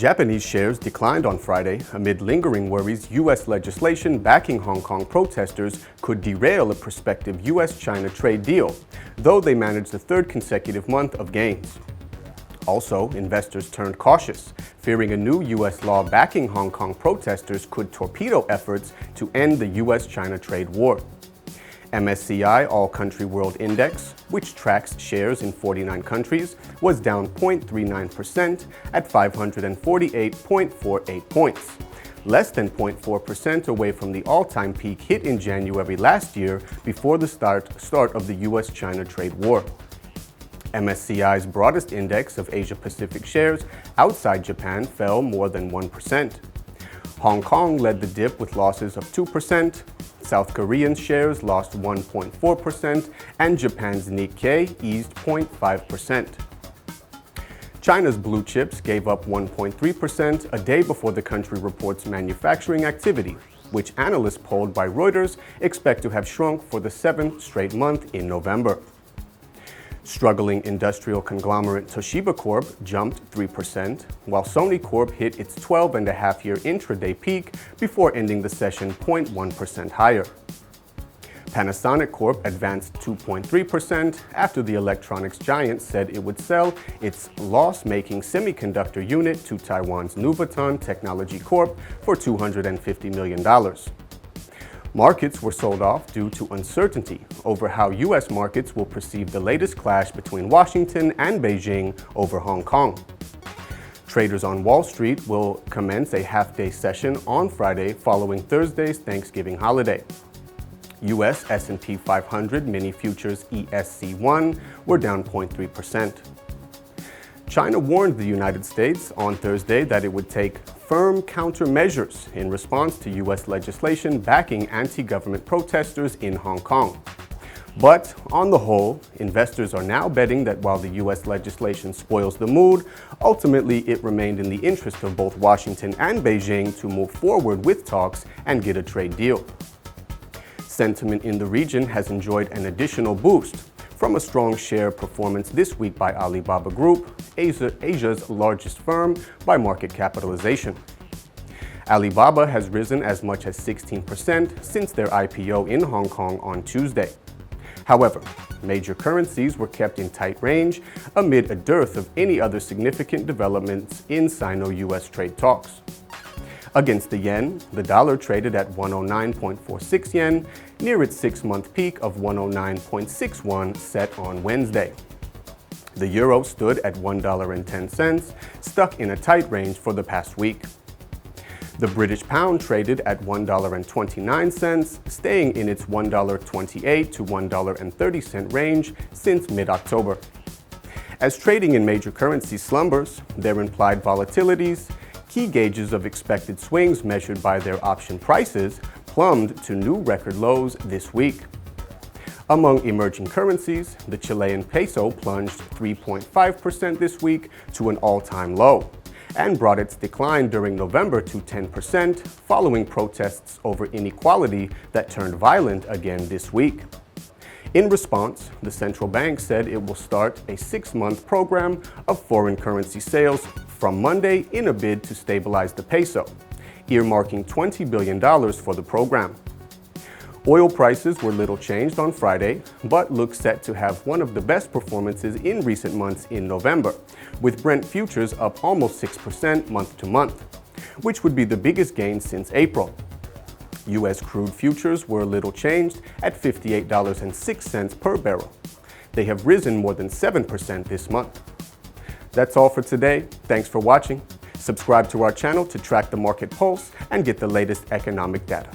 Japanese shares declined on Friday amid lingering worries U.S. legislation backing Hong Kong protesters could derail a prospective U.S.-China trade deal, though they managed the third consecutive month of gains. Also, investors turned cautious, fearing a new U.S. law backing Hong Kong protesters could torpedo efforts to end the U.S.-China trade war. MSCI All Country World Index, which tracks shares in 49 countries, was down 0.39% at 548.48 points, less than 0.4% away from the all-time peak hit in January last year before the start of the U.S.-China trade war. MSCI's broadest index of Asia-Pacific shares outside Japan fell more than 1%. Hong Kong led the dip with losses of 2%. South Korean shares lost 1.4%, and Japan's Nikkei eased 0.5%. China's blue chips gave up 1.3% a day before the country reports manufacturing activity, which analysts polled by Reuters expect to have shrunk for the seventh straight month in November. Struggling industrial conglomerate Toshiba Corp jumped 3%, while Sony Corp hit its 12-and-a-half-year intraday peak before ending the session 0.1% higher. Panasonic Corp advanced 2.3% after the electronics giant said it would sell its loss-making semiconductor unit to Taiwan's Nuvoton Technology Corp for $250 million. Markets were sold off due to uncertainty over how U.S. markets will perceive the latest clash between Washington and Beijing over Hong Kong. Traders on Wall Street will commence a half-day session on Friday following Thursday's Thanksgiving holiday. U.S. S&P 500 mini futures ESC1 were down 0.3%. China warned the United States on Thursday that it would take firm countermeasures in response to U.S. legislation backing anti-government protesters in Hong Kong. But on the whole, investors are now betting that while the U.S. legislation spoils the mood, ultimately it remained in the interest of both Washington and Beijing to move forward with talks and get a trade deal. Sentiment in the region has enjoyed an additional boost from a strong share performance this week by Alibaba Group, Asia's largest firm by market capitalization. Alibaba has risen as much as 16% since their IPO in Hong Kong on Tuesday. However, major currencies were kept in tight range amid a dearth of any other significant developments in Sino-US trade talks. Against the yen, the dollar traded at 109.46 yen, near its six-month peak of 109.61 set on Wednesday. The euro stood at $1.10, stuck in a tight range for the past week. The British pound traded at $1.29, staying in its $1.28 to $1.30 range since mid-October. As trading in major currencies slumbers, their implied volatilities, key gauges of expected swings measured by their option prices, plumbed to new record lows this week. Among emerging currencies, the Chilean peso plunged 3.5% this week to an all-time low, and brought its decline during November to 10% following protests over inequality that turned violent again this week. In response, the central bank said it will start a 6-month program of foreign currency sales from Monday in a bid to stabilize the peso, earmarking $20 billion for the program. Oil prices were little changed on Friday, but look set to have one of the best performances in recent months in November, with Brent futures up almost 6% month to month, which would be the biggest gain since April. U.S. crude futures were little changed at $58.06 per barrel. They have risen more than 7% this month. That's all for today. Thanks for watching. Subscribe to our channel to track the market pulse and get the latest economic data.